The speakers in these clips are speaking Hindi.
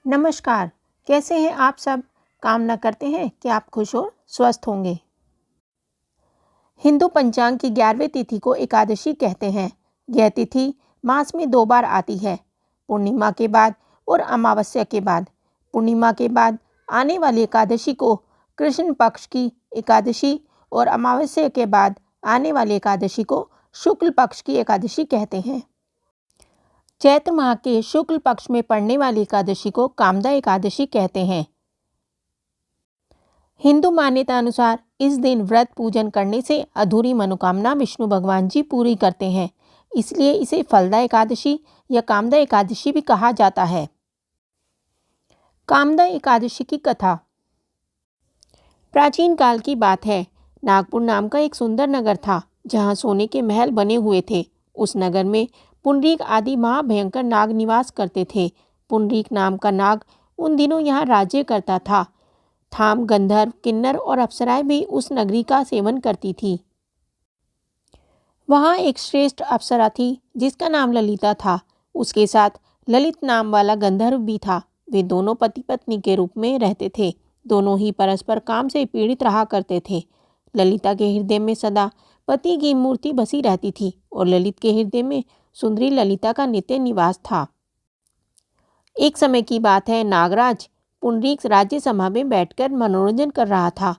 नमस्कार। कैसे हैं आप सब। कामना करते हैं कि आप खुश और स्वस्थ होंगे। हिंदू पंचांग की 11वीं तिथि को एकादशी कहते हैं। यह तिथि मास में 2 बार आती है, पूर्णिमा के बाद और अमावस्या के बाद। पूर्णिमा के बाद आने वाली एकादशी को कृष्ण पक्ष की एकादशी और अमावस्या के बाद आने वाली एकादशी को शुक्ल पक्ष की एकादशी कहते हैं। चैत्र माह के शुक्ल पक्ष में पड़ने वाली एकादशी को कामदा एकादशी कहते हैं। हिंदू मान्यता अनुसार इस दिन व्रत पूजन करने से अधूरी मनोकामना विष्णु भगवान जी पूरी करते हैं, इसलिए इसे फलदा एकादशी या कामदा एकादशी भी कहा जाता है। कामदा एकादशी की कथा प्राचीन काल की बात है। नागपुर नाम का एक सुंदर नगर था, जहाँ सोने के महल बने हुए थे। उस नगर में पुंडरीक आदि महाभयंकर नाग निवास करते थे। पुंडरीक नाम का नाग उन दिनों यहाँ राज्य करता था। थाम, गंधर्व, किन्नर और अप्सराएं भी उस नगरी का सेवन करती थी। वहाँ एक श्रेष्ठ अप्सरा थी जिसका नाम ललिता था। उसके साथ ललित नाम वाला गंधर्व भी था। वे दोनों पति पत्नी के रूप में रहते थे। दोनों ही परस्पर काम से पीड़ित रहा करते थे। ललिता के हृदय में सदा पति की मूर्ति बसी रहती थी और ललित के हृदय में सुंदरी ललिता का नित्य निवास था। एक समय की बात है, नागराज पुंडरीक राज्य सभा में बैठकर मनोरंजन कर रहा था।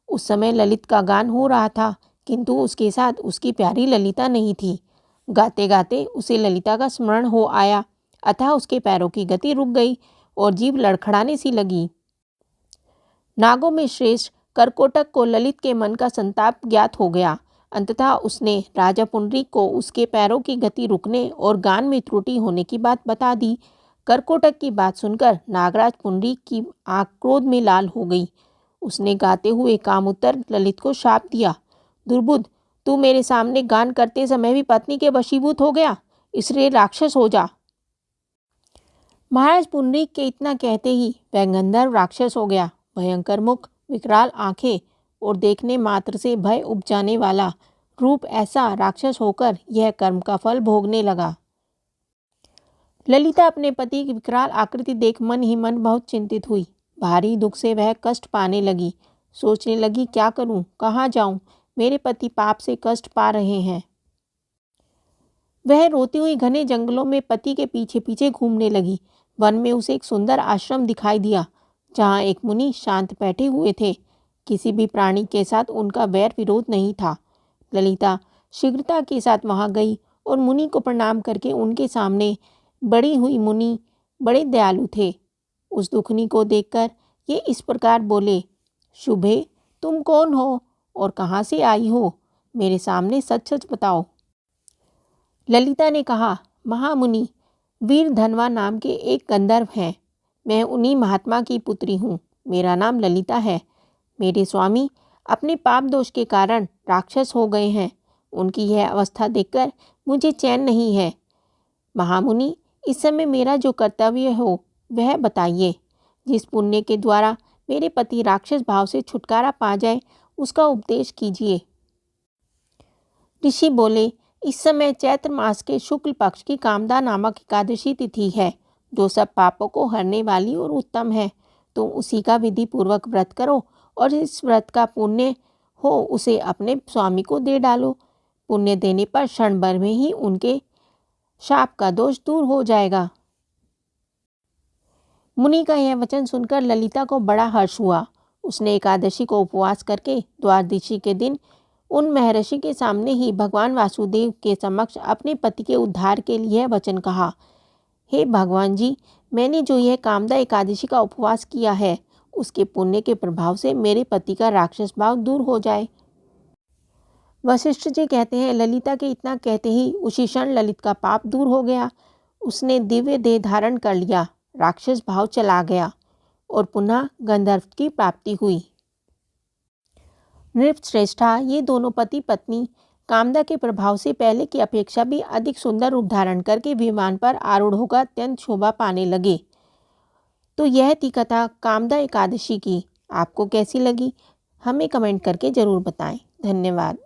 उस समय ललित का गान हो रहा था, किंतु उसके साथ उसकी प्यारी ललिता नहीं थी। गाते गाते उसे ललिता का स्मरण हो आया, अतः उसके पैरों की गति रुक गई और जीभ लड़खड़ाने सी लगी। नागों में श्रेष्ठ करकोटक को ललित के मन का संताप ज्ञात हो गया। अंततः उसने राजा पुंडरीक को उसके पैरों की गति रुकने और गान में त्रुटि होने की बात बता दी। करकोटक की बात सुनकर नागराज पुंडरीक की आंख क्रोध में लाल हो गई। उसने गाते हुए कामुत्तर ललित को शाप दिया, दुर्बुद्ध, तू मेरे सामने गान करते समय भी पत्नी के वशीभूत हो गया, इसलिए राक्षस हो जा। महाराज पुंडरीक के इतना कहते ही वह गंधर्व राक्षस हो गया। भयंकर मुख, विकराल आंखें और देखने मात्र से भय उपजाने वाला रूप, ऐसा राक्षस होकर यह कर्म का फल भोगने लगा। ललिता अपने पति की विकराल आकृति देख मन ही मन बहुत चिंतित हुई। भारी दुख से वह कष्ट पाने लगी। सोचने लगी, क्या करूं, कहाँ जाऊं, मेरे पति पाप से कष्ट पा रहे हैं। वह रोती हुई घने जंगलों में पति के पीछे पीछे घूमने लगी। वन में उसे एक सुंदर आश्रम दिखाई दिया, जहाँ एक मुनि शांत बैठे हुए थे। किसी भी प्राणी के साथ उनका वैर विरोध नहीं था। ललिता शीघ्रता के साथ वहां गई और मुनि को प्रणाम करके उनके सामने बड़ी हुई। मुनि बड़े दयालु थे। उस दुखनी को देखकर ये इस प्रकार बोले, शुभे, तुम कौन हो और कहाँ से आई हो, मेरे सामने सच सच बताओ। ललिता ने कहा, महामुनि, वीर धनवा नाम के एक गंधर्व हैं। मैं उन्हीं महात्मा की पुत्री हूँ। मेरा नाम ललिता है। मेरे स्वामी अपने पाप दोष के कारण राक्षस हो गए हैं। उनकी यह अवस्था देखकर मुझे चैन नहीं है। महामुनि, इस समय मेरा जो कर्तव्य हो वह बताइए। जिस पुण्य के द्वारा मेरे पति राक्षस भाव से छुटकारा पा जाए, उसका उपदेश कीजिए। ऋषि बोले, इस समय चैत्र मास के शुक्ल पक्ष की कामदा नामक एकादशी तिथि है, जो सब पापों को हरने वाली और उत्तम है। तो उसी का विधि पूर्वक व्रत करो और इस व्रत का पुण्य हो उसे अपने स्वामी को दे डालो। पुण्य देने पर क्षण भर में ही उनके शाप का दोष दूर हो जाएगा। मुनि का यह वचन सुनकर ललिता को बड़ा हर्ष हुआ। उसने एकादशी को उपवास करके द्वादशी के दिन उन महर्षि के सामने ही भगवान वासुदेव के समक्ष अपने पति के उद्धार के लिए वचन कहा, हे भगवान जी, मैंने जो यह कामदा एकादशी का उपवास किया है, उसके पुण्य के प्रभाव से मेरे पति का राक्षस भाव दूर हो जाए। वशिष्ठ जी कहते हैं, ललिता के इतना कहते ही उसी क्षण ललित का पाप दूर हो गया। उसने दिव्य देह धारण कर लिया, राक्षस भाव चला गया और पुनः गंधर्व की प्राप्ति हुई। नृपश्रेष्ठा, ये दोनों पति पत्नी कामदा के प्रभाव से पहले की अपेक्षा भी अधिक सुंदर रूप धारण करके विमान पर आरूढ़ होकर अत्यंत शोभा पाने लगे। तो यह थी कथा कामदा एकादशी की। आपको कैसी लगी हमें कमेंट करके जरूर बताएं। धन्यवाद।